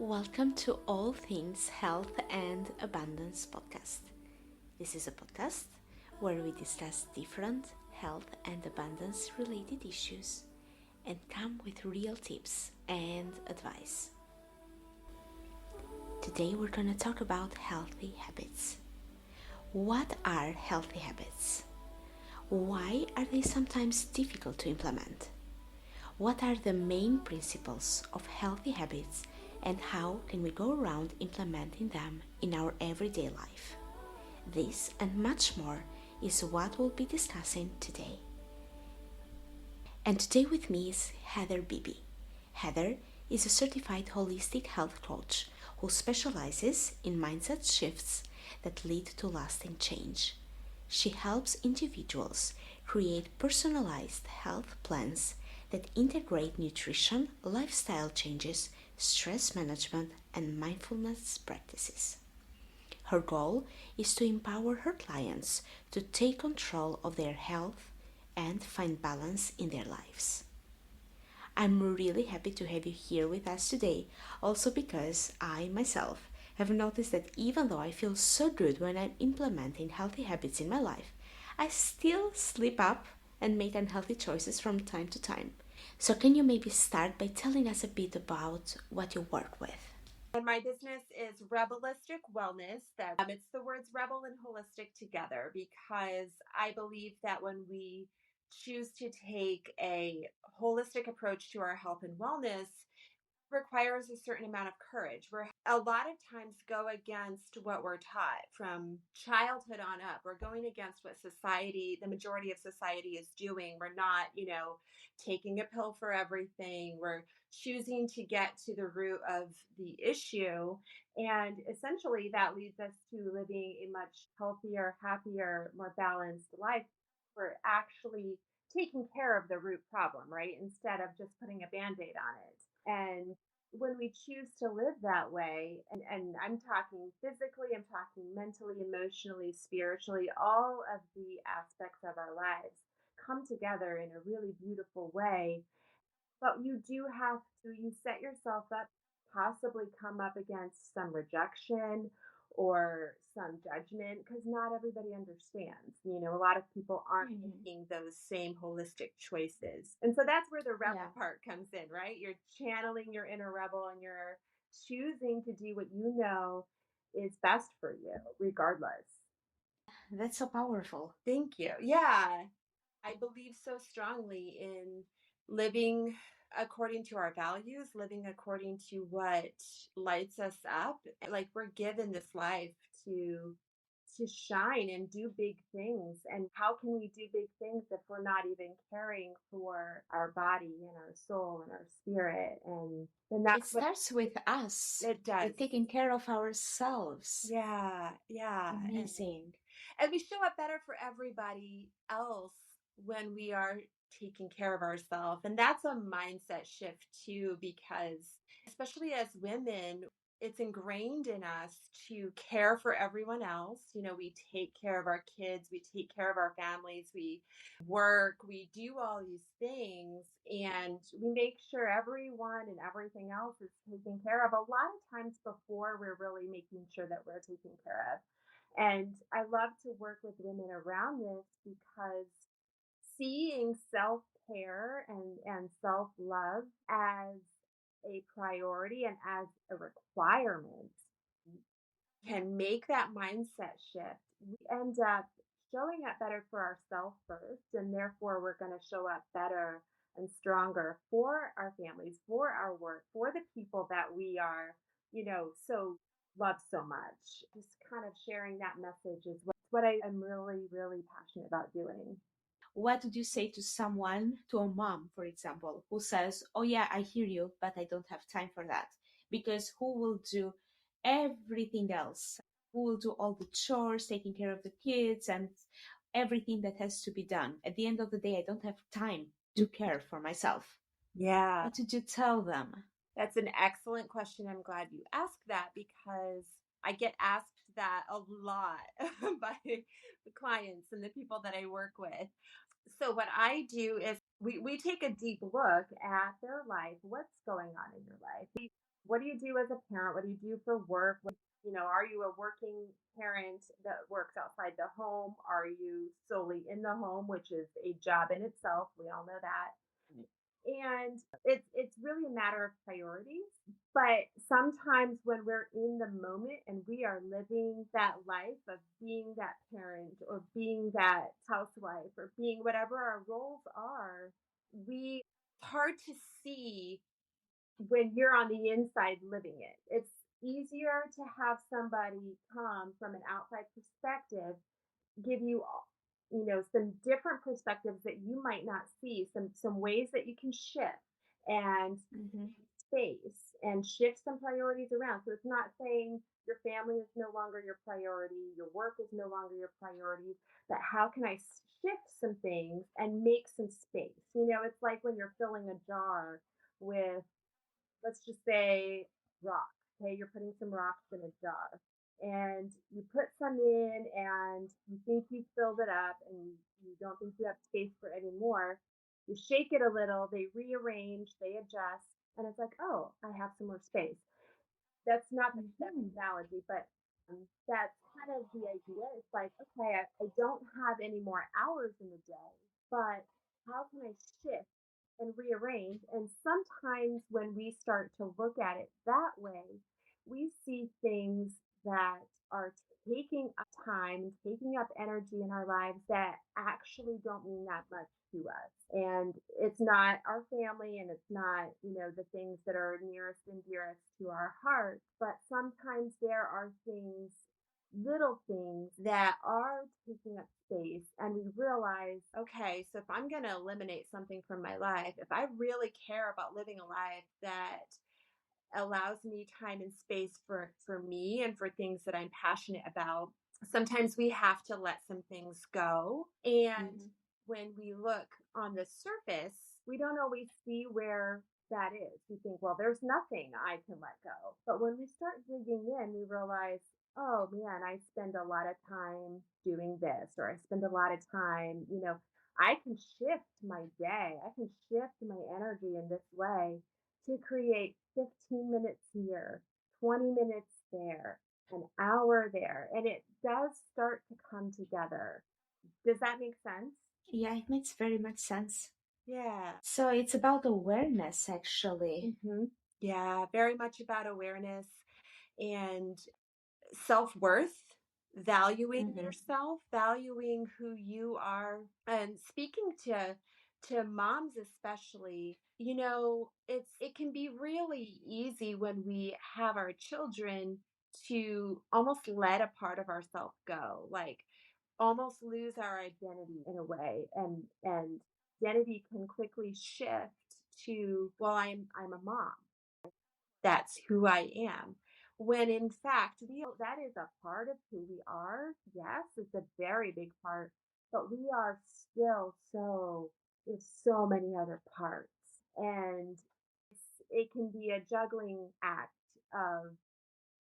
Welcome to All Things Health and Abundance podcast. This is a podcast where we discuss different health and abundance related issues and come with real tips and advice. Today we're going to talk about healthy habits. What are healthy habits? Why are they sometimes difficult to implement? What are the main principles of healthy habits and how can we go around implementing them in our everyday life? This and much more is what we'll be discussing today. And today with me is Heather Beebe. Heather is a certified holistic health coach who specializes in mindset shifts that lead to lasting change. She helps individuals create personalized health plans that integrate nutrition, lifestyle changes, stress management, and mindfulness practices. Her goal is to empower her clients to take control of their health and find balance in their lives. I'm really happy to have you here with us today, also because I myself have noticed that even though I feel so good when I'm implementing healthy habits in my life, I still slip up and make unhealthy choices from time to time. So can you maybe start by telling us a bit about what you work with? And my business is Rebelistic Wellness. It's the words rebel and holistic together because I believe that when we choose to take a holistic approach to our health and wellness, requires a certain amount of courage. We're a lot of times go against what we're taught from childhood on up. We're going against what society, the majority of society is doing. We're not, taking a pill for everything. We're choosing to get to the root of the issue. And essentially that leads us to living a much healthier, happier, more balanced life. We're actually taking care of the root problem, right? Instead of just putting a band-aid on it. And when we choose to live that way, and I'm talking physically, I'm talking mentally, emotionally, spiritually, all of the aspects of our lives come together in a really beautiful way. But you do have to, you set yourself up, possibly come up against some rejection or some judgment because not everybody understands. A lot of people aren't making those same holistic choices. And so that's where the rebel part comes in, right? You're channeling your inner rebel and you're choosing to do what you know is best for you, regardless. That's so powerful. Thank you. Yeah. I believe so strongly in living according to our values, living according to what lights us up. Like we're given this life to shine and do big things. And how can we do big things if we're not even caring for our body and our soul and our spirit? And then It that's what starts with us, it does. with taking care of ourselves. Yeah, yeah. Amazing. And we show up better for everybody else when we are taking care of ourselves. And that's a mindset shift too, because especially as women, it's ingrained in us to care for everyone else. We take care of our kids, we take care of our families, we work, we do all these things, and we make sure everyone and everything else is taken care of a lot of times before we're really making sure that we're taken care of. And I love to work with women around this because seeing self care and self love as a priority and as a requirement can make that mindset shift. We end up showing up better for ourselves first, and therefore we're going to show up better and stronger for our families, for our work, for the people that we are, so love so much. Just kind of sharing that message is what I am really, really passionate about doing. What would you say to someone, to a mom, for example, who says, "Oh, yeah, I hear you, but I don't have time for that"? Because who will do everything else? Who will do all the chores, taking care of the kids, and everything that has to be done? At the end of the day, I don't have time to care for myself. Yeah, What did you tell them? that's an excellent question. I'm glad you asked that because I get asked that a lot by the clients and the people that I work with. So what I do is we take a deep look at their life. What's going on in your life? what do you do as a parent? What do you do for work? Are you a working parent that works outside the home? Are you solely in the home, which is a job in itself? We all know that. And it's really a matter of priorities. But sometimes when we're in the moment and we are living that life of being that parent or being that housewife or being whatever our roles are, we it's hard to see when you're on the inside living it. It's easier to have somebody come from an outside perspective, give you some different perspectives that you might not see, some ways that you can shift and Mm-hmm. space and shift some priorities around. So it's not saying your family is no longer your priority, your work is no longer your priority, but how can I shift some things and make some space? It's like when you're filling a jar with, let's just say, rocks. Okay, you're putting some rocks in a jar and you put some in and you think you filled it up and you don't think you have space for any more. You shake it a little, they rearrange, they adjust, and it's like, oh, I have some more space. That's not the best Mm-hmm. analogy, but that's kind of the idea. It's like, okay, I don't have any more hours in the day, but how can I shift and rearrange? And sometimes when we start to look at it that way, we see things that are taking up time, taking up energy in our lives that actually don't mean that much to us. And it's not our family and it's not, the things that are nearest and dearest to our hearts, but sometimes there are things, little things that are taking up space and we realize, okay, so if I'm going to eliminate something from my life, if I really care about living a life that allows me time and space for me and for things that I'm passionate about, sometimes we have to let some things go. And Mm-hmm. when we look on the surface, we don't always see where that is. We think, well, there's nothing I can let go. But when we start digging in, we realize, oh man, I spend a lot of time doing this, or I spend a lot of time, I can shift my day, I can shift my energy in this way to create 15 minutes here, 20 minutes there, an hour there. And it does start to come together. Does that make sense? Yeah, it makes very much sense. Yeah. So it's about awareness, actually. Hmm. Yeah, very much about awareness and self worth, valuing Mm-hmm. yourself, valuing who you are. And speaking to moms especially, it can be really easy when we have our children to almost let a part of ourselves go, like almost lose our identity in a way, and identity can quickly shift to, well, I'm a mom, that's who I am. When in fact, that is a part of who we are. Yes, it's a very big part, but we are still there's so many other parts. And it can be a juggling act of,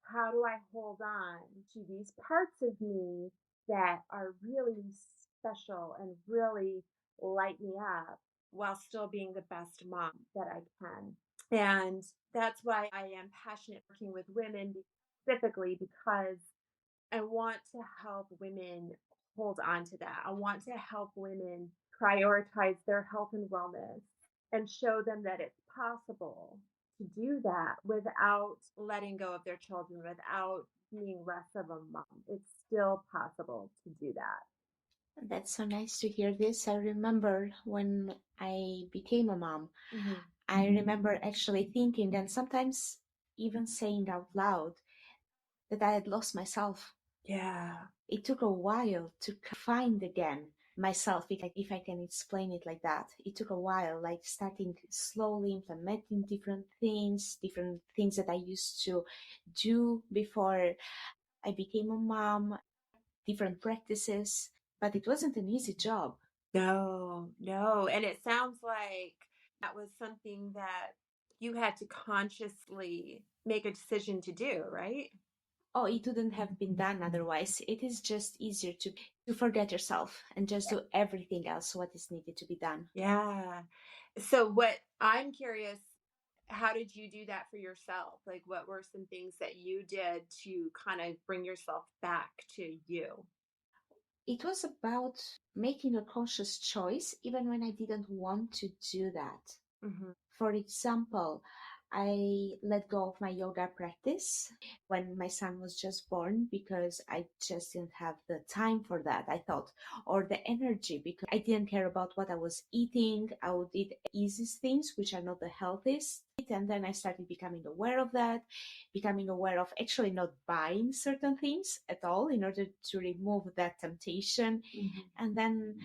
how do I hold on to these parts of me that are really special and really light me up while still being the best mom that I can. And that's why I am passionate working with women specifically, because I want to help women hold on to that. I want to help women prioritize their health and wellness and show them that it's possible to do that without letting go of their children, without being less of a mom. It's still possible to do that. That's so nice to hear this. I remember when I became a mom, Hmm. I remember actually thinking and sometimes even saying out loud that I had lost myself. Yeah. It took a while to find again myself, if I can explain it like that. It took a while, like starting slowly implementing different things that I used to do before I became a mom, different practices, but it wasn't an easy job. No, no. And it sounds like that was something that you had to consciously make a decision to do, right? Oh, it wouldn't have been done otherwise. It is just easier to forget yourself and just do everything else what is needed to be done. Yeah. So what I'm curious, How did you do that for yourself? Like, what were some things that you did to kind of bring yourself back to you? It was about making a conscious choice even when I didn't want to do that. Mhm. For example, I let go of my yoga practice when my son was just born because I just didn't have the time for that, I thought, or the energy because I didn't care about what I was eating. I would eat easiest things, which are not the healthiest. And then I started becoming aware of that, becoming aware of actually not buying certain things at all in order to remove that temptation. Mhm. And then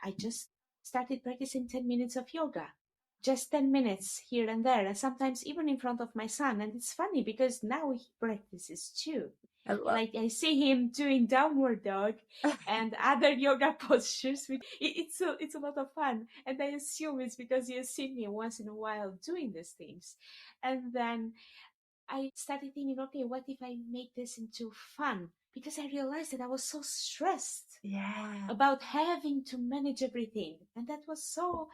I just started practicing 10 minutes of yoga, just 10 minutes here and there, and sometimes even in front of my son. And it's funny because now he practices too. I love Like I see him doing downward dog and other yoga postures. It's a lot of fun, and I assume it's because he has seen me once in a while doing these things. And then I started thinking, okay, what if I make this into fun? Because I realized that I was so stressed Yeah. about having to manage everything. And that was so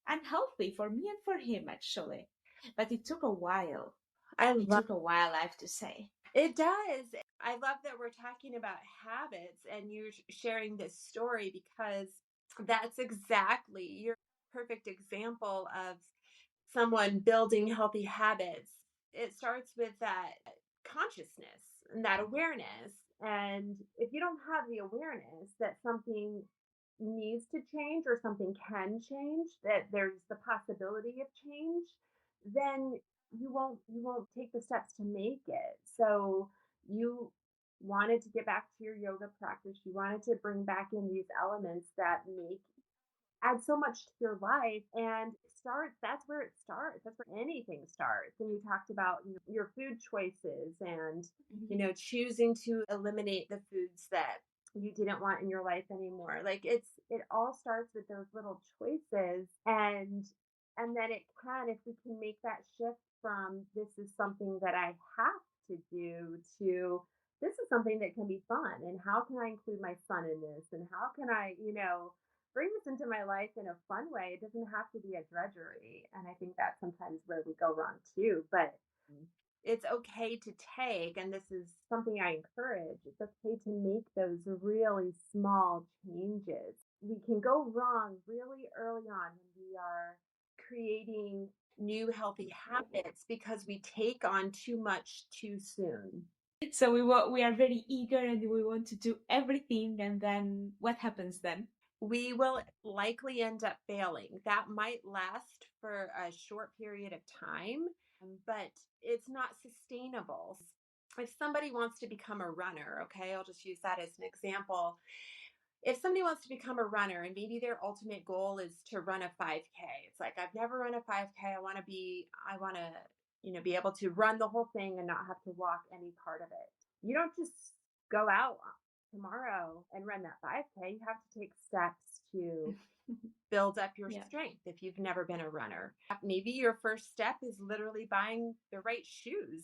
unhealthy for me and for him, actually. But it took a while. I It love took a while, I have to say. it does. I love that we're talking about habits and you're sharing this story because that's exactly your perfect example of someone building healthy habits. It starts with that consciousness and that awareness. And if you don't have the awareness that something needs to change or something can change, that there's the possibility of change, then you won't take the steps to make it. So you wanted to get back to your yoga practice. You wanted to bring back in these elements that make add so much to your life, and that's where it starts. That's where anything starts. And you talked about, your food choices and, Mhm. choosing to eliminate the foods that you didn't want in your life anymore. Like, it all starts with those little choices, and then it can, if we can make that shift from this is something that I have to do to this is something that can be fun, and how can I include my son in this, and how can I, bring this into my life in a fun way. It doesn't have to be a drudgery. And I think that's sometimes where we go wrong too. But it's okay to take, and this is something I encourage, it's okay to make those really small changes. We can go wrong really early on when we are creating new healthy habits because we take on too much too soon. So we are very eager and we want to do everything. And then what happens then? We will likely end up failing. That might last for a short period of time, but it's not sustainable. If somebody wants to become a runner, okay, I'll just use that as an example. If somebody wants to become a runner and maybe their ultimate goal is to run a 5K, it's like, I've never run a 5K. I want to, be able to run the whole thing and not have to walk any part of it. You don't just go out tomorrow and run that 5K. You have to take steps to build up your Yeah. strength if you've never been a runner. Maybe your first step is literally buying the right shoes.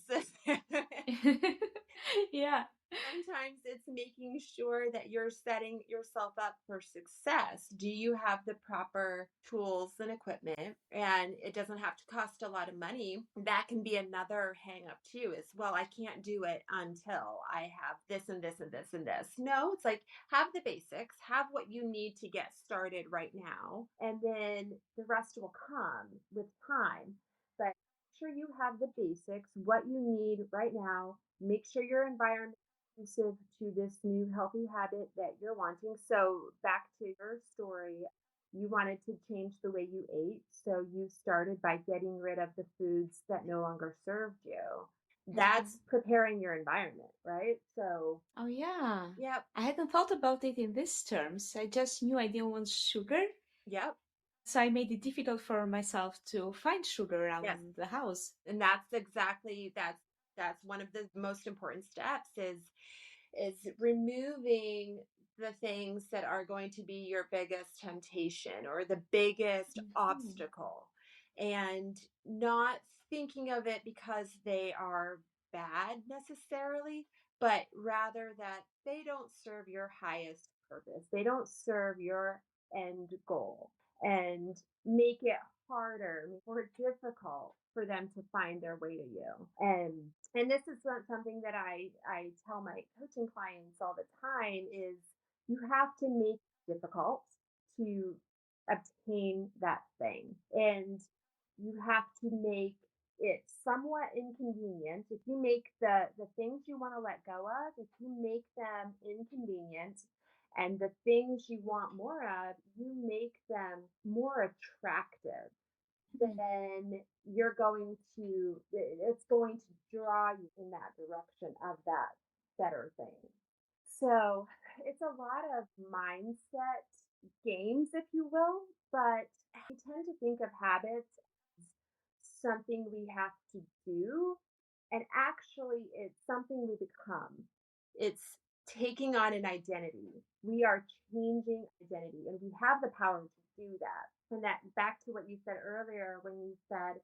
Yeah. Sometimes it's making sure that you're setting yourself up for success. Do you have the proper tools and equipment? And it doesn't have to cost a lot of money. That can be another hang up too, is, well, I can't do it until I have this and this and this and this. No, it's like, have the basics, have what you need to get started right now, and then the rest will come with time. But sure you have the basics, what you need right now. Make sure your environment conducive to this new healthy habit that you're wanting. So, back to your story, you wanted to change the way you ate. So, you started by getting rid of the foods that no longer served you. Mhm. That's preparing your environment, right? So, Oh, yeah. yep, I hadn't thought about it in these terms. I just knew I didn't want sugar. yep, So I made it difficult for myself to find sugar yes. around the house. And that's one of the most important steps is removing the things that are going to be your biggest temptation or the biggest Mhm. obstacle, and not thinking of it because they are bad necessarily, but rather that they don't serve your highest purpose. They don't serve your end goal. and make it harder, more difficult for them to find their way to you. And this is not something that I tell my coaching clients all the time is you have to make it difficult to obtain that thing. And you have to make it somewhat inconvenient. If you make the things you want to let go of, if you make them inconvenient, and the things you want more of, you make them more attractive, Mm. then it's going to draw you in that direction of that better thing. So it's a lot of mindset games, if you will, but I tend to think of habits as something we have to do. And actually, it's something we become. It's taking on an identity. We are changing identity, and we have the power to do that. And that back to what you said earlier when you said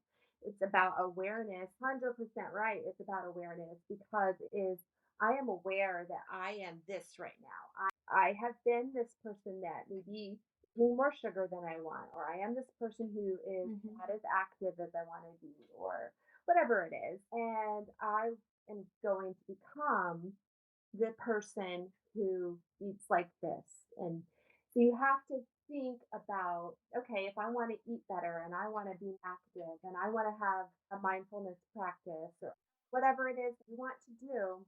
it's about awareness, 100% right. It's about awareness because it is I am aware that I am this right now. I have been this person that maybe eating more sugar than I want, or I am this person who is Mhm. not as active as I want to be, or whatever it is. And I am going to become the person who eats like this. And so you have to think about okay, if I want to eat better and I want to be active and I want to have a mindfulness practice or whatever it is you want to do,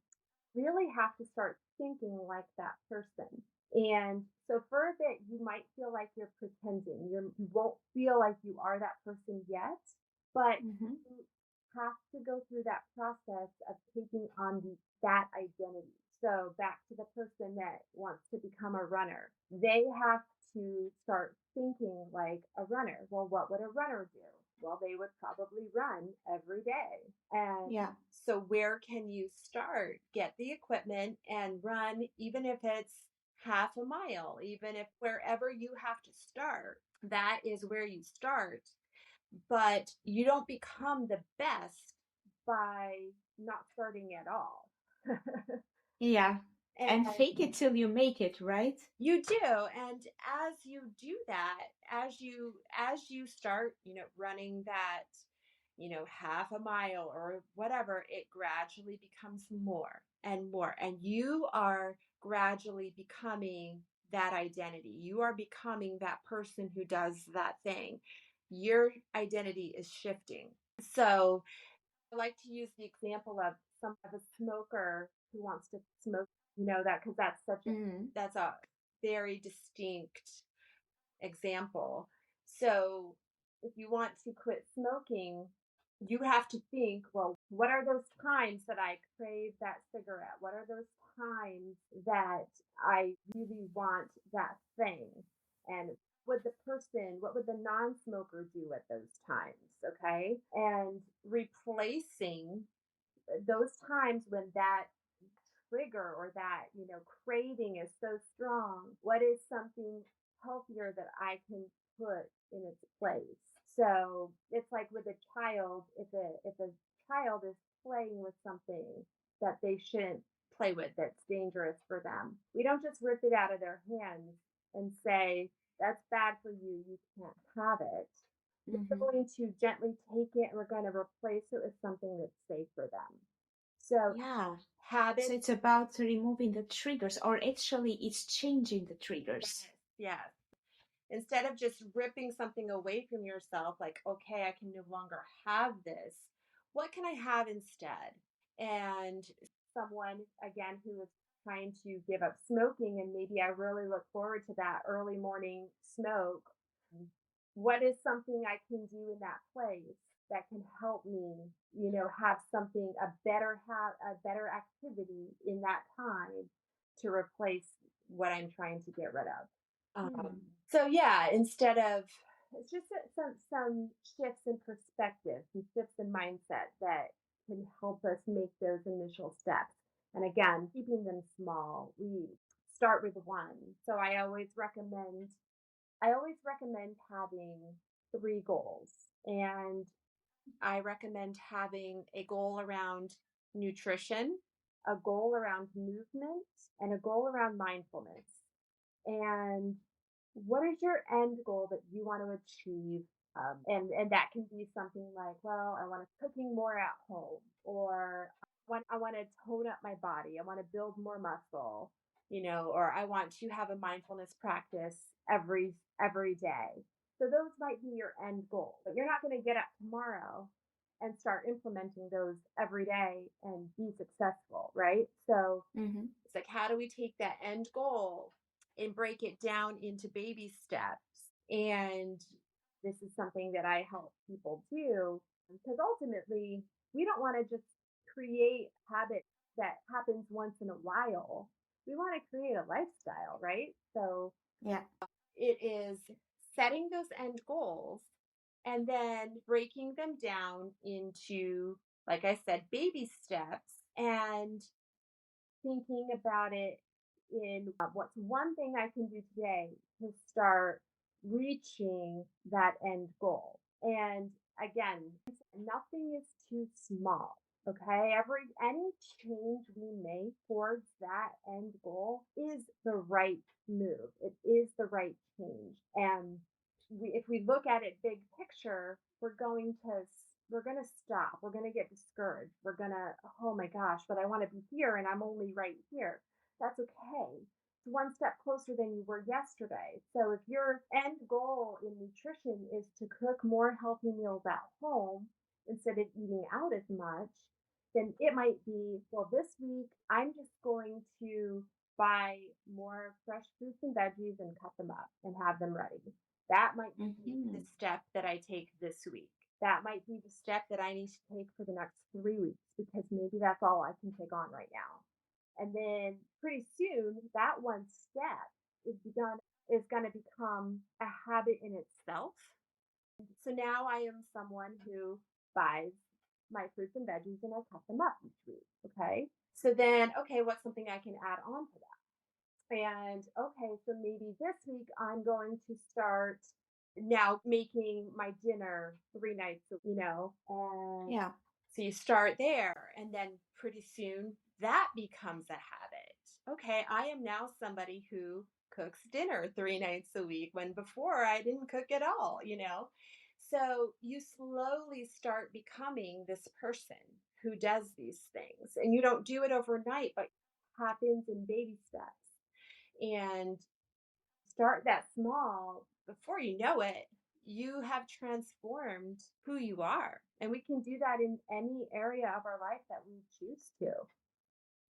really have to start thinking like that person. And so for a bit, you might feel like you're pretending. You won't feel like you are that person yet, but Mhm. you have to go through that process of taking on that identity. So back to the person that wants to become a runner, they have to start thinking like a runner. Well, what would a runner do? Well, they would probably run every day. And Yeah. so, where can you start? Get the equipment and run, even if it's half a mile, even if wherever you have to start, that is where you start. But you don't become the best by not starting at all. Yeah. And And fake it till you make it, right? you do, and as you do that, as you start, running that, half a mile or whatever, it gradually becomes more and more, and you are gradually becoming that identity. You are becoming that person who does that thing. Your identity is shifting. So I like to use the example of a smoker who wants to smoke, that because Mm. that's a very distinct example. So if you want to quit smoking, you have to think, well, what are those times that I crave that cigarette? What are those times that I really want that thing? And what would the non smoker do at those times? Okay. And replacing those times when that trigger or that craving is so strong, what is something healthier that I can put in its place? So it's like with a child, if a child is playing with something that they shouldn't play with, that's dangerous for them, we don't just rip it out of their hands and say that's bad for you, you can't have it. We're Mhm. going to gently take it and we're going to replace it with something that's safe for them. So Yeah. So habits. it's about removing the triggers, or actually, it's changing the triggers. Yes, yes. Instead of just ripping something away from yourself, like, okay, I can no longer have this. What can I have instead? And someone, again, who is trying to give up smoking, and maybe I really look forward to that early morning smoke. What is something I can do in that place that can help me, have something, a better activity in that time to replace what I'm trying to get rid of. Hmm. So yeah, instead of it's just some shifts in perspective, some shifts in mindset that can help us make those initial steps. And again, keeping them small. We start with one. So I always recommend having three goals. And I recommend having a goal around nutrition, a goal around movement, and a goal around mindfulness. And what is your end goal that you want to achieve? And that can be something like, well, I want to cooking more at home, or I want to tone up my body. I want to build more muscle, or I want to have a mindfulness practice every day. So those might be your end goal, but you're not going to get up tomorrow and start implementing those every day and be successful, right? So Mm-hmm. it's like, how do we take that end goal and break it down into baby steps? And this is something that I help people do because ultimately we don't want to just create habits that happens once in a while. We want to create a lifestyle, right? So Yeah. it is setting those end goals and then breaking them down into, like I said, baby steps and thinking about it in what's one thing I can do today to start reaching that end goal. And again, nothing is too small. Okay. Any change we make towards that end goal is the right move. It is the right change. And if we look at it big picture, we're going to stop. We're going to get discouraged. We're going to, oh my gosh, but I want to be here and I'm only right here. That's okay. It's one step closer than you were yesterday. So if your end goal in nutrition is to cook more healthy meals at home instead of eating out as much, then it might be, well, this week I'm just going to buy more fresh fruits and veggies and cut them up and have them ready. That might be the Mm-hmm. step that I take this week. That might be the step that I need to take for the next 3 weeks because maybe that's all I can take on right now. And then pretty soon that one step is going to become a habit in itself. So now I am someone who buys my fruits and veggies and I cut them up each week. Okay. So then, okay, what's something I can add on to that? And okay, so maybe this week I'm going to start now making my dinner 3 nights, and Yeah. so you start there, and then pretty soon that becomes a habit. Okay, I am now somebody who cooks dinner 3 nights a week when before I didn't cook at all. So you slowly start becoming this person who does these things, and you don't do it overnight, but it happens in baby steps. And start that small. Before you know it, you have transformed who you are. And we can do that in any area of our life that we choose to.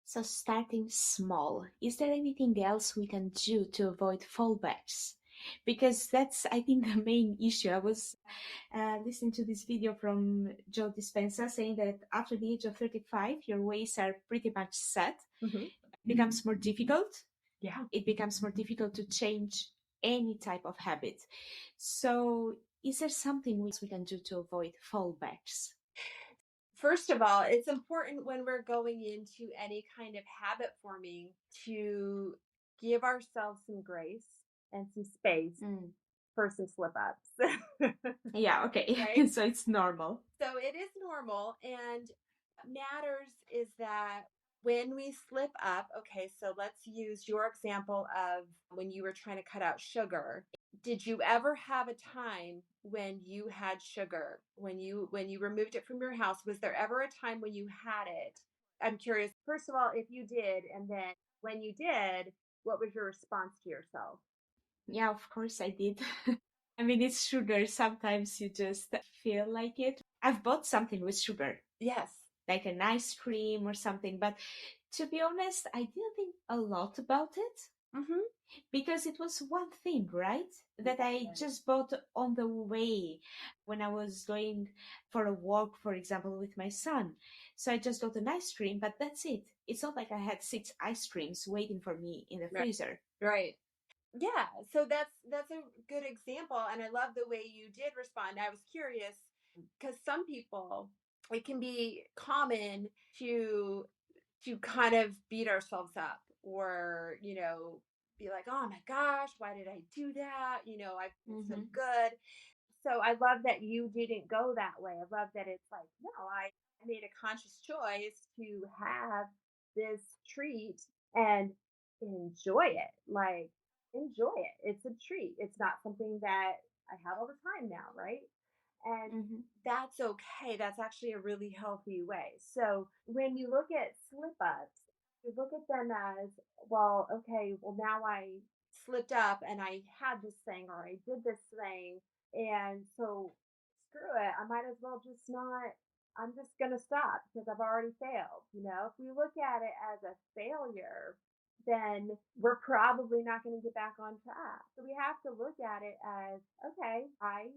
So starting small, is there anything else we can do to avoid fallbacks? Because that's, I think, the main issue. I was listening to this video from Joe Dispenza saying that after the age of 35, your ways are pretty much set. Mm-hmm. It becomes more difficult. Yeah. It becomes more difficult to change any type of habit. So is there something we can do to avoid fallbacks? First of all, it's important when we're going into any kind of habit forming to give ourselves some grace and some space Mm. for some slip ups. Yeah, Right? okay. So it's normal. So it is normal. And what matters is that when we slip up, okay, so let's use your example of when you were trying to cut out sugar. Did you ever have a time when you had sugar? When you removed it from your house, was there ever a time when you had it? I'm curious, first of all, if you did, and then when you did, what was your response to yourself? Yeah, of course I did. I mean, it's sugar. Sometimes you just feel like it. I've bought something with sugar, Yes. like an ice cream or something, but to be honest, I didn't think a lot about it Mm-hmm. because it was one thing, right? That I just bought on the way when I was going for a walk, for example, with my son. So I just got an ice cream, but that's it. It's not like I had 6 ice creams waiting for me in the Right. freezer. Right. Yeah, so that's a good example, and I love the way you did respond. I was curious because some people, it can be common to kind of beat ourselves up or, be like, "Oh my gosh, why did I do that?" I feel so Hmm. good. So I love that you didn't go that way. I love that it's like, no, I made a conscious choice to have this treat and enjoy it. Like enjoy it. It's a treat. It's not something that I have all the time now, right? And Hmm. that's okay. That's actually a really healthy way. So when you look at slip ups, you look at them as, well, okay, well, now I slipped up and I had this thing or I did this thing. And so screw it. I might as well just not, I'm just going to stop because I've already failed. If we look at it as a failure, then we're probably not going to get back on track. So we have to look at it as, okay, I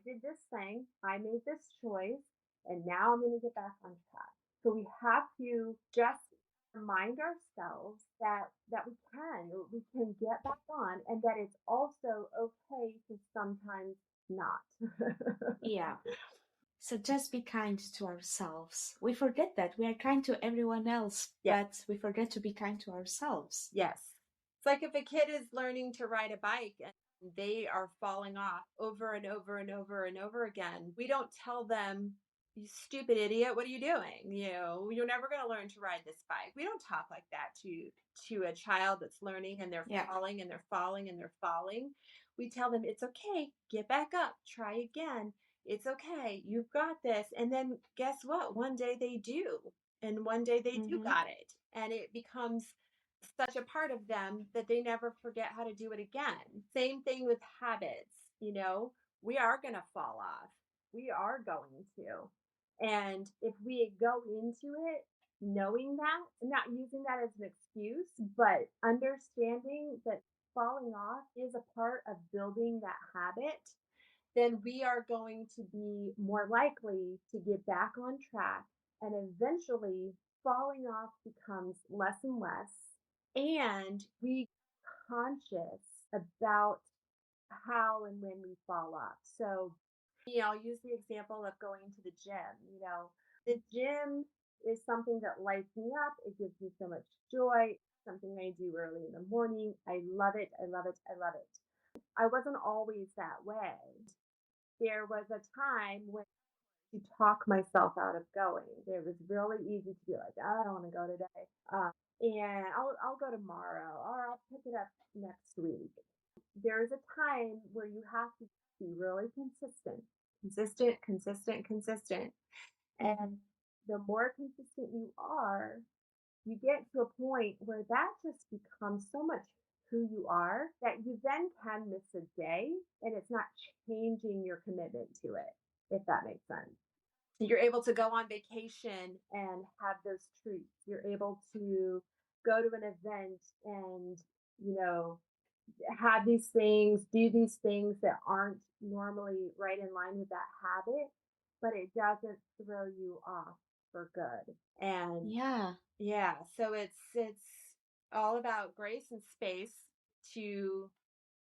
did this thing, I made this choice, and now I'm going to get back on track. So we have to just remind ourselves that we can get back on, and that it's also okay to sometimes not. Yeah. So just be kind to ourselves. We forget that we are kind to everyone else, Yeah. but we forget to be kind to ourselves. Yes. It's like if a kid is learning to ride a bike and they are falling off over and over and over and over again, we don't tell them, you stupid idiot, what are you doing? You're never going to learn to ride this bike. We don't talk like that to a child that's learning and they're Yeah. falling and they're falling and they're falling. We tell them it's okay, get back up, try again. It's okay, you've got this. And then guess what? One day they do. And one day they do Hmm. got it. And it becomes such a part of them that they never forget how to do it again. Same thing with habits, we are going to fall off. We are going to. And if we go into it knowing that, not using that as an excuse, but understanding that falling off is a part of building that habit, then we are going to be more likely to get back on track. And eventually, falling off becomes less and less. And we conscious about how and when we fall off. So, I'll use the example of going to the gym. The gym is something that lights me up. It gives me so much joy. Something I do early in the morning. I love it. I love it. I love it. I wasn't always that way. There was a time when to talk myself out of going. It was really easy to be like, I don't want to go today, and I'll go tomorrow, or I'll pick it up next week. There's a time where you have to be really consistent, Hmm. and the more consistent you are, you get to a point where that just becomes so much who you are that you then can miss a day and it's not changing your commitment to it, if that makes sense. You're able to go on vacation and have those treats. You're able to go to an event and, you know, have these things, do these things that aren't normally right in line with that habit, but it doesn't throw you off for good. And Yeah. yeah, so it's all about grace and space to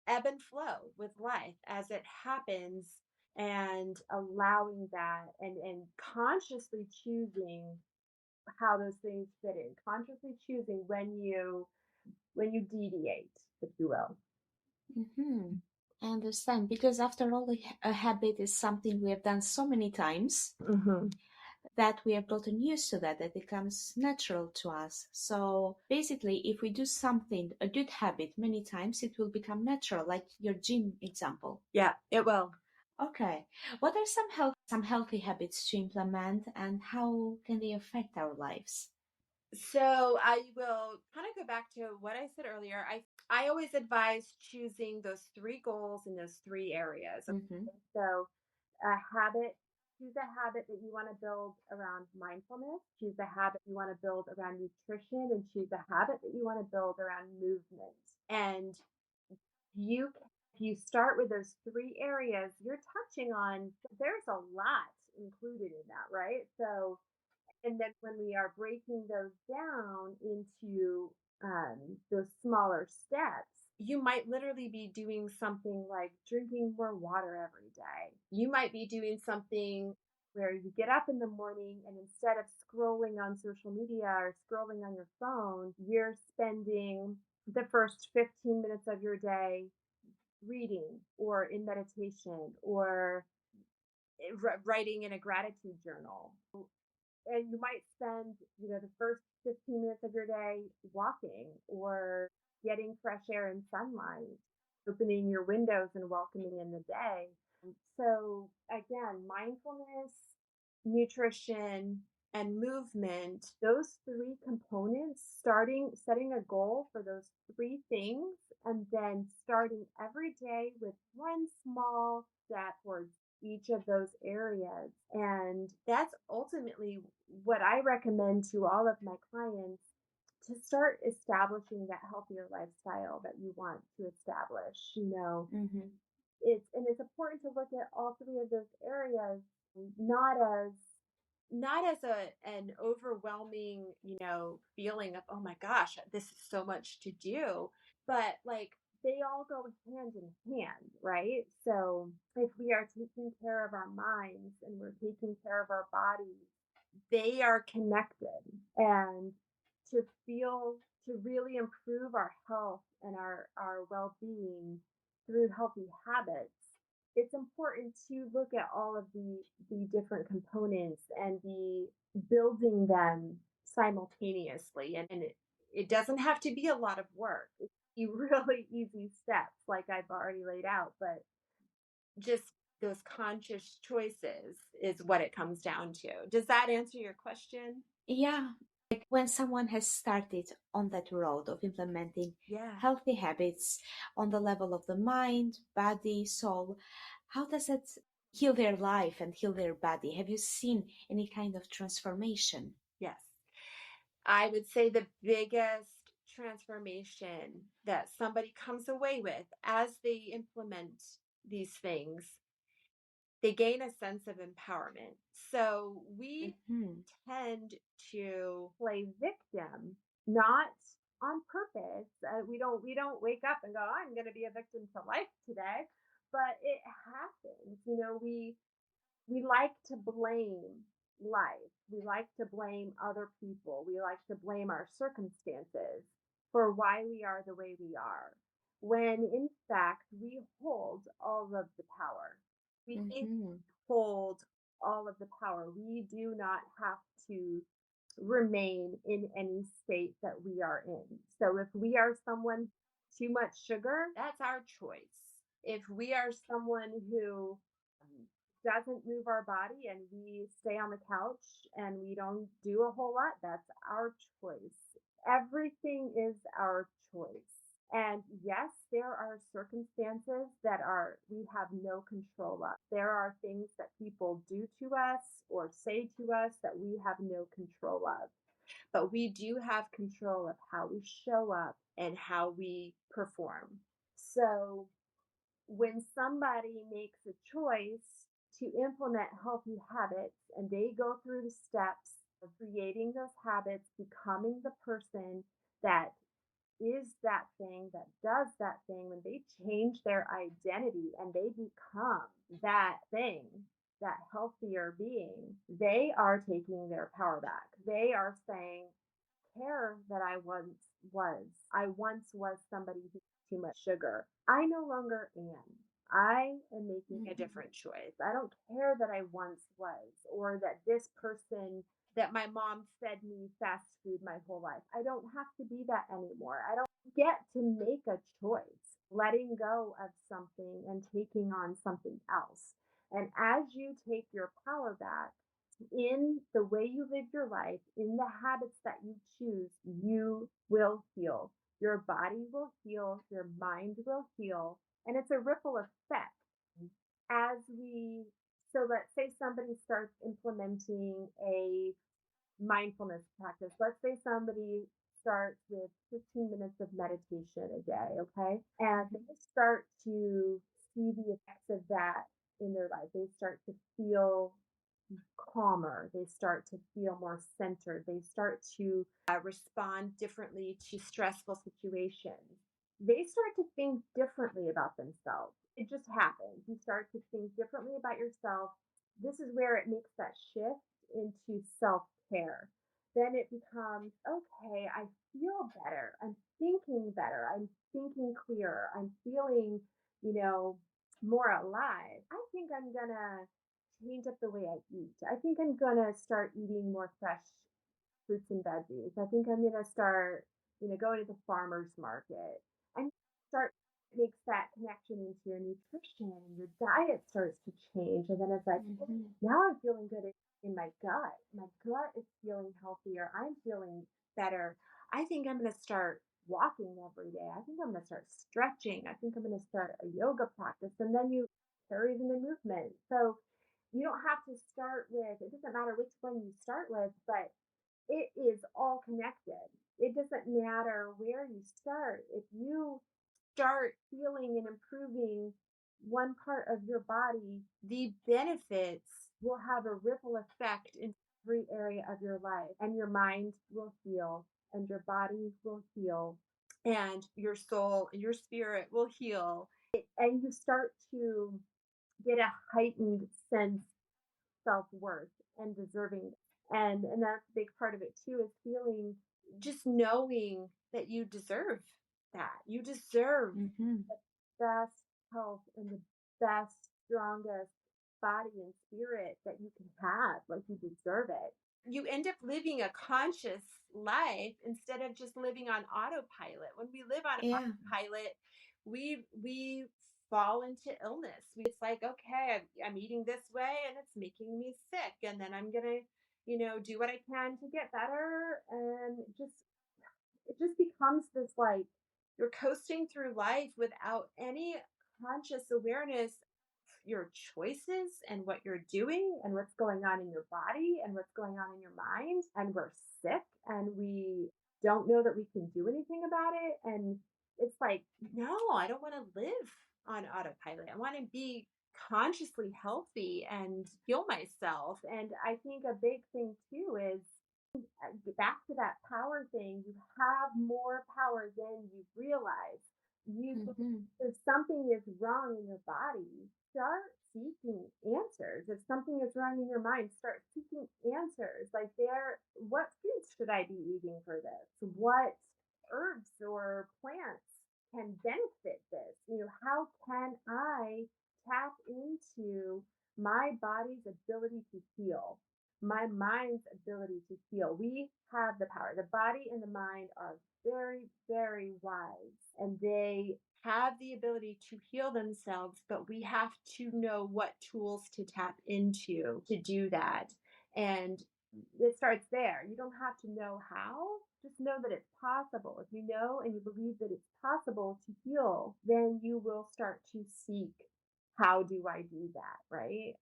ebb and flow with life as it happens, and allowing that, and consciously choosing how those things fit in, consciously choosing when you deviate, if you will. Hmm. I understand because after all, a habit is something we have done so many times Hmm. that we have gotten used to that it becomes natural to us. So basically, if we do something, a good habit, many times, it will become natural, like your gym example. Yeah, it will. Okay. What are some healthy habits to implement and how can they affect our lives? So I will kind of go back to what I said earlier. I always advise choosing those three goals in those three areas. Mm-hmm. Okay? So a habit, choose a habit that you want to build around mindfulness, choose a habit you want to build around nutrition, and choose a habit that you want to build around movement. And you if you start with those three areas, you're touching on, there's a lot included in that, right? So, and then when we are breaking those down into those smaller steps, you might literally be doing something like drinking more water every day. You might be doing something where you get up in the morning and instead of scrolling on social media or scrolling on your phone, you're spending the first 15 minutes of your day reading or in meditation or writing in a gratitude journal. And you might spend, the first 15 minutes of your day walking or getting fresh air and sunlight, opening your windows and welcoming in the day. So, again, mindfulness, nutrition, and movement, those three components, setting a goal for those three things, and then starting every day with one small step towards each of those areas. And that's ultimately what I recommend to all of my clients to start establishing that healthier lifestyle that you want to establish. Mm-hmm. It's important to look at all three of those areas not as not as an overwhelming, feeling of, oh my gosh, this is so much to do, but like they all go hand in hand, right? So if we are taking care of our minds and we're taking care of our bodies, they are connected. And to feel to really improve our health and our well-being through healthy habits, it's important to look at all of the different components and be building them simultaneously. And it doesn't have to be a lot of work. It can be really easy steps like I've already laid out, but just those conscious choices is what it comes down to. Does that answer your question? Yeah, like when someone has started on that road of implementing Yeah. healthy habits on the level of the mind, body, soul, how does it heal their life and heal their body? Have you seen any kind of transformation? Yes. I would say the biggest transformation that somebody comes away with as they implement these things, they gain a sense of empowerment. So we Hmm. tend to play victim, not on purpose. We don't wake up and go, I'm going to be a victim to life today, but it happens. We like to blame life. We like to blame other people. We like to blame our circumstances for why we are the way we are. When in fact, we hold all of the power. We Hmm. hold all of the power. We do not have to remain in any state that we are in. So if we are someone too much sugar, that's our choice. If we are someone who doesn't move our body and we stay on the couch and we don't do a whole lot, that's our choice. Everything is our choice. And yes, there are circumstances that are we have no control of. There are things that people do to us or say to us that we have no control of. But we do have control of how we show up and how we perform. So when somebody makes a choice to implement healthy habits and they go through the steps of creating those habits, becoming the person that is that thing, that does that thing, when they change their identity and they become that thing, that healthier being, they are taking their power back. They are saying, care that I once was. I once was somebody who ate too much sugar. I no longer am. I am making a different choice. I don't care that I once was, or that this person, that my mom fed me fast food my whole life. I don't have to be that anymore. I don't get to make a choice, letting go of something and taking on something else. And as you take your power back, in the way you live your life, in the habits that you choose, you will heal. Your body will heal, your mind will heal, and it's a ripple effect. As we, so let's say somebody starts implementing a mindfulness practice. Let's say somebody starts with 15 minutes of meditation a day, okay? And they start to see the effects of that in their life. They start to feel calmer. They start to feel more centered. They start to respond differently to stressful situations. They start to think differently about themselves. It just happens. You start to think differently about yourself. This is where it makes that shift into self care. Then it becomes okay, I feel better. I'm thinking better. I'm thinking clearer. I'm feeling, you know, more alive. I think I'm going to change up the way I eat. I think I'm gonna start eating more fresh fruits and veggies. I think I'm gonna start going to the farmer's market and start makes that connection into your nutrition and your diet starts to change. And then it's like, Mhm. now I'm feeling good in my gut. My gut is feeling healthier. I'm feeling better. I think I'm going to start walking every day. I think I'm going to start stretching. I think I'm going to start a yoga practice. And then you carry it into movement. So you don't have to start with, it doesn't matter which one you start with, but it is all connected. It doesn't matter where you start. If you start healing and improving one part of your body, the benefits will have a ripple effect in every area of your life, and your mind will heal, and your body will heal, and your soul and your spirit will heal. And you start to get a heightened sense self-worth and deserving. And that's a big part of it too, is feeling, just knowing that you deserve that. You deserve Mhm. the best health and the best, strongest body and spirit that you can have. Like, you deserve it. You end up living a conscious life instead of just living on autopilot. When we live on Yeah. autopilot, we fall into illness. It's like, okay, I'm eating this way and it's making me sick. And then I'm going to, do what I can to get better. And it just becomes this, like, you're coasting through life without any conscious awareness of your choices and what you're doing and what's going on in your body and what's going on in your mind. And we're sick and we don't know that we can do anything about it. And it's like, no, I don't want to live on autopilot. I want to be consciously healthy and heal myself. And I think a big thing too is, back to that power thing, you have more power than you realize. You Mhm. If something is wrong in your body, start seeking answers. If something is wrong in your mind, start seeking answers. Like, what foods should I be eating for this? What herbs or plants can benefit this? How can I tap into my body's ability to heal, my mind's ability to heal? We have the power. The body and the mind are very, very wise, and they have the ability to heal themselves, but we have to know what tools to tap into to do that. And it starts there. You don't have to know how, just know that it's possible. If you know and you believe that it's possible to heal, then you will start to seek, how do I do that, right?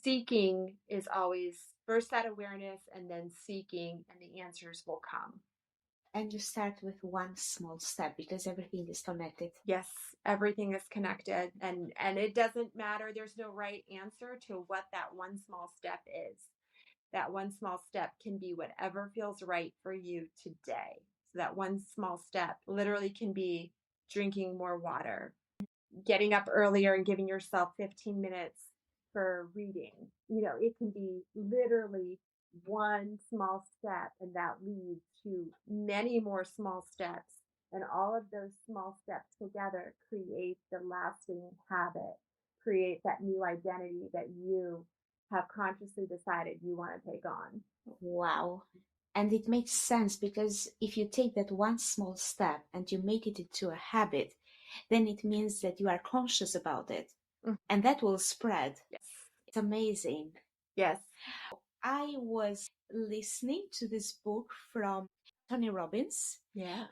Seeking is always first that awareness and then seeking, and the answers will come. And you start with one small step because everything is connected. Yes, everything is connected, and it doesn't matter. There's no right answer to what that one small step is. That one small step can be whatever feels right for you today. So that one small step literally can be drinking more water, getting up earlier and giving yourself 15 minutes for reading. It can be literally one small step, and that leads to many more small steps. And all of those small steps together create the lasting habit, create that new identity that you have consciously decided you want to take on. Wow. And it makes sense because if you take that one small step and you make it into a habit, then it means that you are conscious about it Mm. and that will spread. Yes. It's amazing. Yes. I was listening to this book from Tony Robbins, Yeah.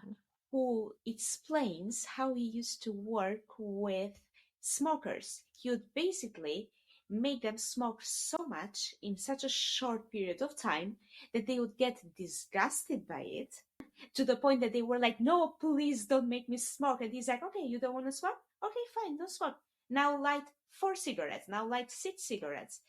who explains how he used to work with smokers. He would basically make them smoke so much in such a short period of time that they would get disgusted by it to the point that they were like, no, please don't make me smoke. And he's like, okay, you don't want to smoke? Okay, fine, don't smoke. Now light 4 cigarettes, now light 6 cigarettes.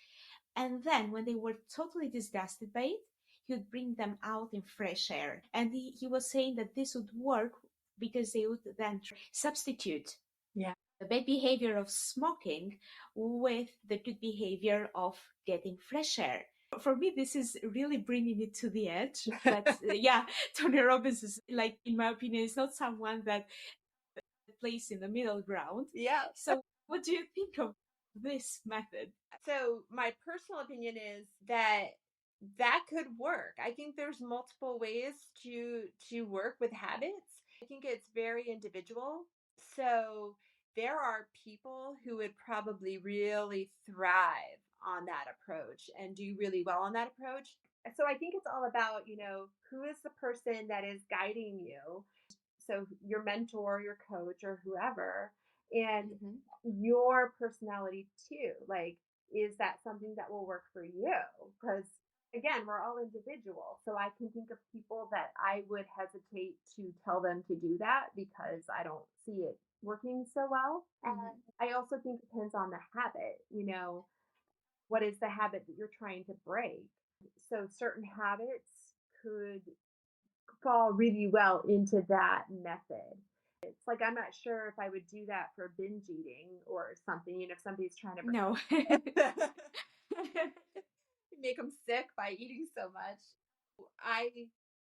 And then when they were totally disgusted by it, he would bring them out in fresh air. And he was saying that this would work because they would then substitute Yeah. the bad behavior of smoking with the good behavior of getting fresh air. For me, this is really bringing it to the edge. But yeah, Tony Robbins is, like, in my opinion, is not someone that plays in the middle ground. Yeah. So what do you think of this method? So my personal opinion is that that could work. I think there's multiple ways to work with habits. I think it's very individual. So there are people who would probably really thrive on that approach and do really well on that approach. So I think it's all about, who is the person that is guiding you, so your mentor, your coach, or whoever, and Hmm. your personality too. Like, is that something that will work for you? Because again, we're all individual. So I can think of people that I would hesitate to tell them to do that because I don't see it working so well. And Hmm. I also think it depends on the habit, what is the habit that you're trying to break? So certain habits could fall really well into that method. It's like I'm not sure if I would do that for binge eating or something, if somebody's trying to No. make them sick by eating so much. I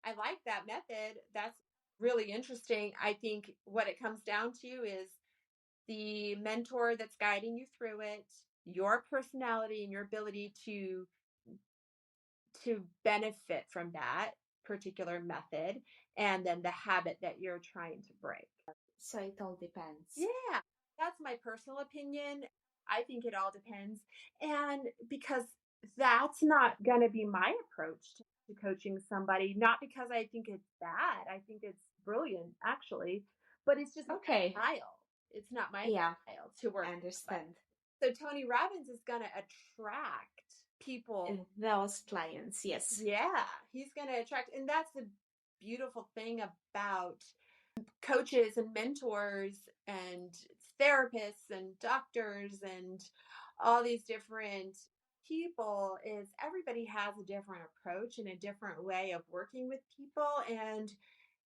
I like that method. That's really interesting. I think what it comes down to is the mentor that's guiding you through it, your personality and your ability to benefit from that particular method, and then the habit that you're trying to break. So it all depends. Yeah, that's my personal opinion. I think it all depends. And because that's not going to be my approach to coaching somebody, not because I think it's bad. I think it's brilliant, actually, but it's just not Okay. my style. It's not my Yeah, style to work I with somebody. understand. So Tony Robbins is going to attract people. Those clients, yes. Yeah, he's going to attract. And that's the beautiful thing about coaches and mentors and therapists and doctors and all these different people is everybody has a different approach and a different way of working with people, and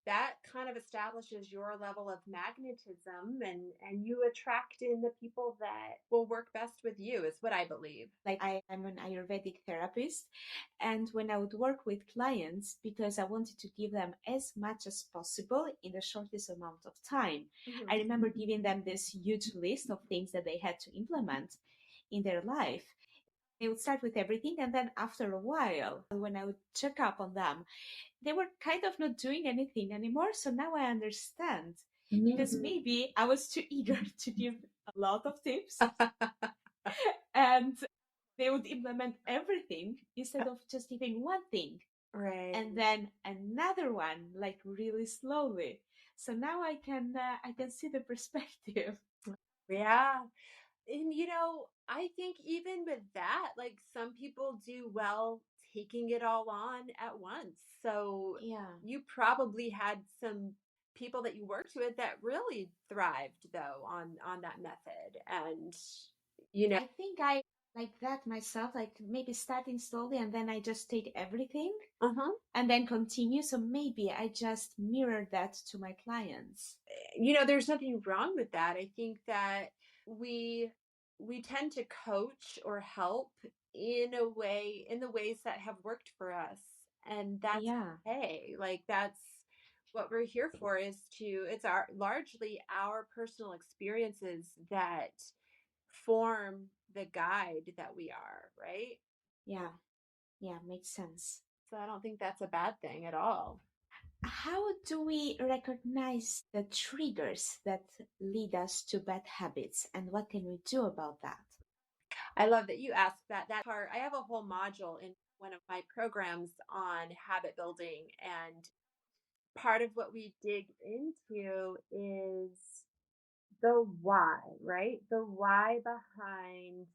that kind of establishes your level of magnetism, and you attract in the people that will work best with you, is what I believe. Like I'm an Ayurvedic therapist, and when I would work with clients, because I wanted to give them as much as possible in the shortest amount of time, I Mhm. remember giving them this huge list of things that they had to implement in their life. They would start with everything, and then after a while, when I would check up on them, they were kind of not doing anything anymore. So now I understand, because Mhm. maybe I was too eager to give a lot of tips, and they would implement everything instead of just giving one thing Right. and then another one, like really slowly. So now I can see the perspective. Yeah. And I think even with that, like some people do well taking it all on at once. So Yeah. you probably had some people that you worked with that really thrived though on that method. And you know, I think I like that myself, like maybe starting slowly and then I just take everything uh-huh. and then continue. So maybe I just mirror that to my clients. There's nothing wrong with that. I think that we we tend to coach or help in the ways that have worked for us, and that's Yeah. okay. Like that's what we're here for, is to it's our largely our personal experiences that form the guide that we are, right? Yeah. Yeah. Makes sense. So I don't think that's a bad thing at all. How do we recognize the triggers that lead us to bad habits and what can we do about that? I love that you asked that part. I have a whole module in one of my programs on habit building, and part of what we dig into is the why, right? The why behind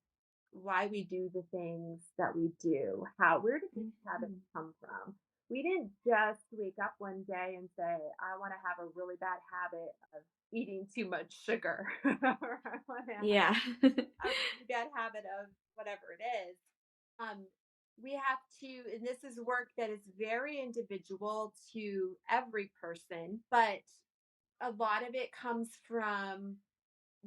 why we do the things that we do. Where did these habits Mhm. come from? We didn't just wake up one day and say, I want to have a really bad habit of eating too much sugar, or I want to have Yeah. a really bad habit of whatever it is. Um, we have to, and this is work that is very individual to every person, but a lot of it comes from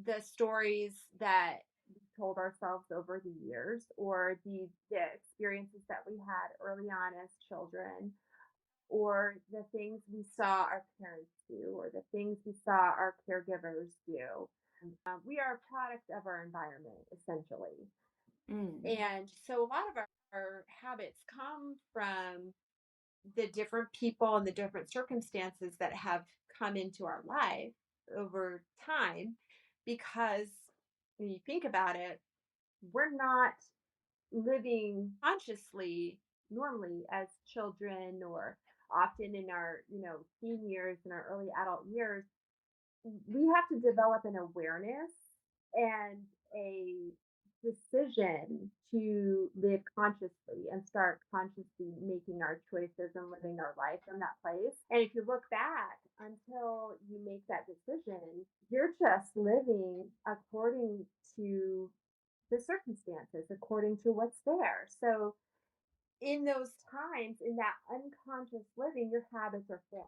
the stories that we told ourselves over the years, or the experiences that we had early on as children, or the things we saw our parents do, or the things we saw our caregivers do. We are a product of our environment, essentially. Mm. And so a lot of our our habits come from the different people and the different circumstances that have come into our life over time. Because when you think about it, we're not living consciously normally as children, or often in our teen years and our early adult years. We have to develop an awareness and a decision to live consciously and start consciously making our choices and living our life from that place. And if you look back until you make that decision, you're just living according to the circumstances, according to what's there. So in those times, in that unconscious living, your habits are formed.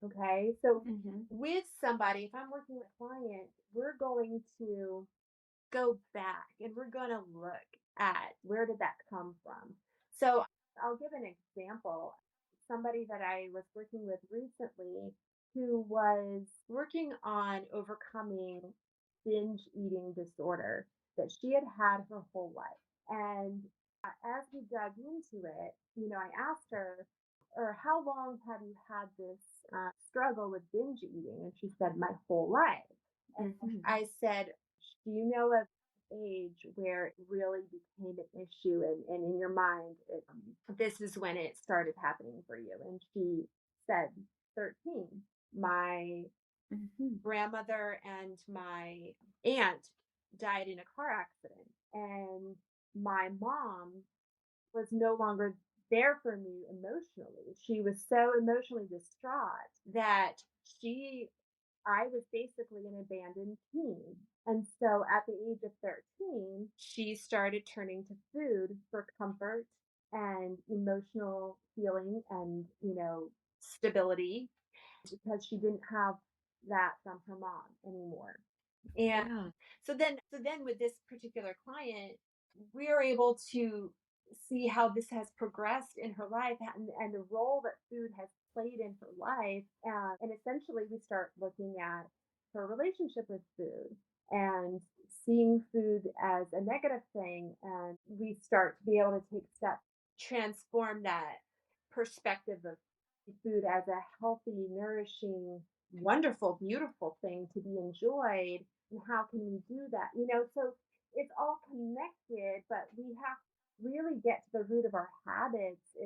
Okay. So Mm-hmm. with somebody, if I'm working with a client, we're going to go back and we're going to look at where did that come from. So I'll give an example. Somebody that I was working with recently who was working on overcoming binge eating disorder that she had had her whole life. And as we dug into it, I asked her, or how long have you had this struggle with binge eating? And she said, my whole life. And Mm-hmm. I said, do you know of age where it really became an issue, and in your mind, this is when it started happening for you? And she said, 13. My Mm-hmm. grandmother and my aunt died in a car accident, and my mom was no longer there for me emotionally. She was so emotionally distraught that she I was basically an abandoned teen. And so at the age of 13, she started turning to food for comfort and emotional healing and, stability, because she didn't have that from her mom anymore. And Yeah. so then with this particular client, we are able to see how this has progressed in her life, and the role that food has played in her life. And essentially, we start looking at her relationship with food and seeing food as a negative thing. And we start to be able to take steps, transform that perspective of food as a healthy, nourishing, wonderful, beautiful thing to be enjoyed. And how can we do that? So it's all connected, but we have to really get to the root of our habits.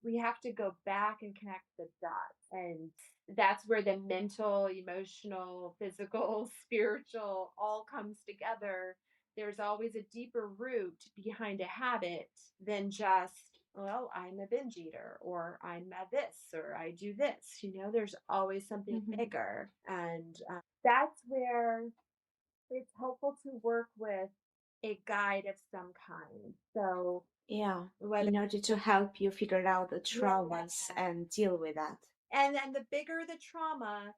We have to go back and connect the dots. And that's where the mental, emotional, physical, spiritual all comes together. There's always a deeper root behind a habit than just, well, I'm a binge eater, or I'm a this, or I do this. There's always something Mm-hmm. bigger. And that's where it's helpful to work with a guide of some kind. So Yeah. whether In order to help you figure out the yeah, traumas and deal with that. and then the bigger the trauma,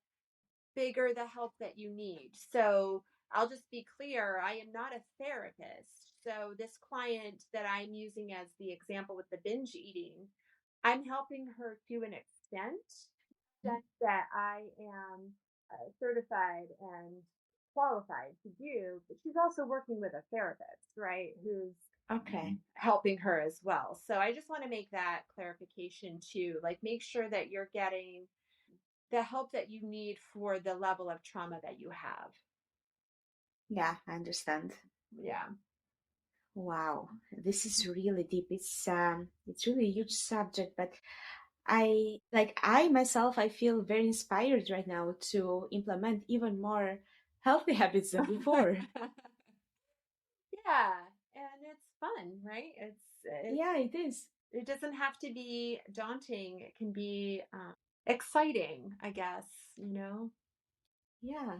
bigger the help that you need. So I'll just be clear, I am not a therapist. So this client that I'm using as the example with the binge eating, I'm helping her to an extent that I am certified and qualified to do, but she's also working with a therapist, right, who's Okay. helping her as well. So I just want to make that clarification too. Like, make sure that you're getting the help that you need for the level of trauma that you have. Yeah, I understand. Yeah. Wow, this is really deep. It's really a huge subject, but I myself I feel very inspired right now to implement even more healthy habits than before. Yeah, and it's fun, right? Yeah, it is. It doesn't have to be daunting. It can be exciting, I guess, Yeah,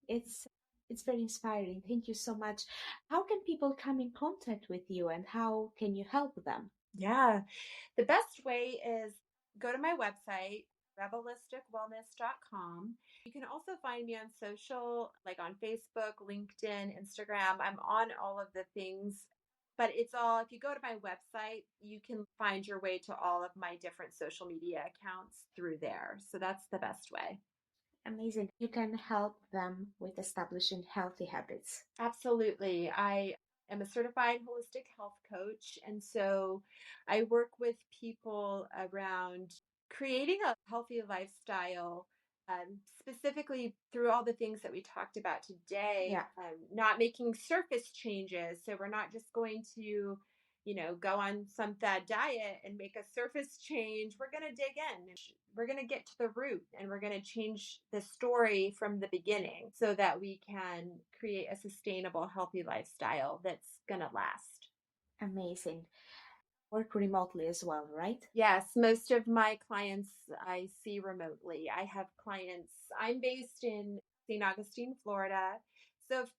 it's it's very inspiring. Thank you so much. How can people come in contact with you and how can you help them? Yeah. The best way is go to my website, rebelisticwellness.com. You can also find me on social, like on Facebook, LinkedIn, Instagram. I'm on all of the things, but it's all, if you go to my website, you can find your way to all of my different social media accounts through there. So that's the best way. Amazing. You can help them with establishing healthy habits. Absolutely. am a certified holistic health coach. And so I work with people around creating a healthy lifestyle, specifically through all the things that we talked about today, Yeah. not making surface changes. So we're not just going to, go on some fad diet and make a surface change. We're going to dig in. We're going to get to the root, and we're going to change the story from the beginning so that we can create a sustainable, healthy lifestyle that's going to last. Amazing. Work remotely as well, right? Yes, most of my clients I see remotely. I have clients, I'm based in St. Augustine, Florida. So if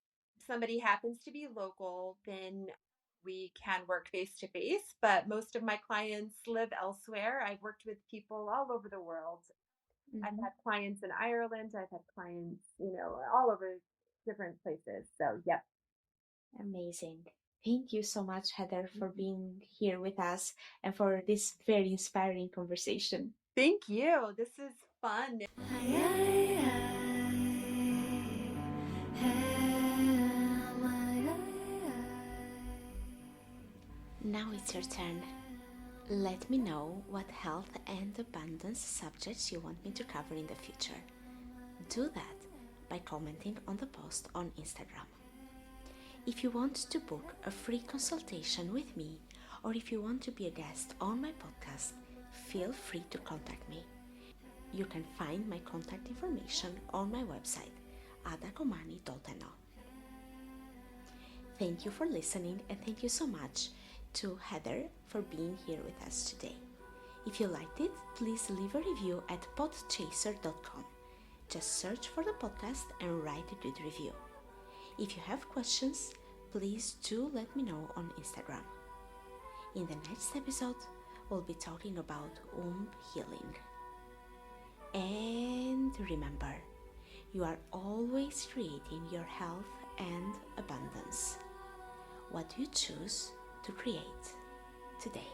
somebody happens to be local, then we can work face to face. But most of my clients live elsewhere. I've worked with people all over the world. I've Mm-hmm. had clients in Ireland, I've had clients, all over different places. So, yep. Amazing. Thank you so much, Heather, for being here with us and for this very inspiring conversation. Thank you. This is fun. Now it's your turn. Let me know what health and abundance subjects you want me to cover in the future. Do that by commenting on the post on Instagram. If you want to book a free consultation with me, or if you want to be a guest on my podcast, feel free to contact me. You can find my contact information on my website, adakomani.no. Thank you for listening, and thank you so much to Heather for being here with us today. If you liked it, please leave a review at podchaser.com. Just search for the podcast and write a good review. If you have questions, please do let me know on Instagram. In the next episode, we'll be talking about womb healing. And remember, you are always creating your health and abundance. What do you choose to create today?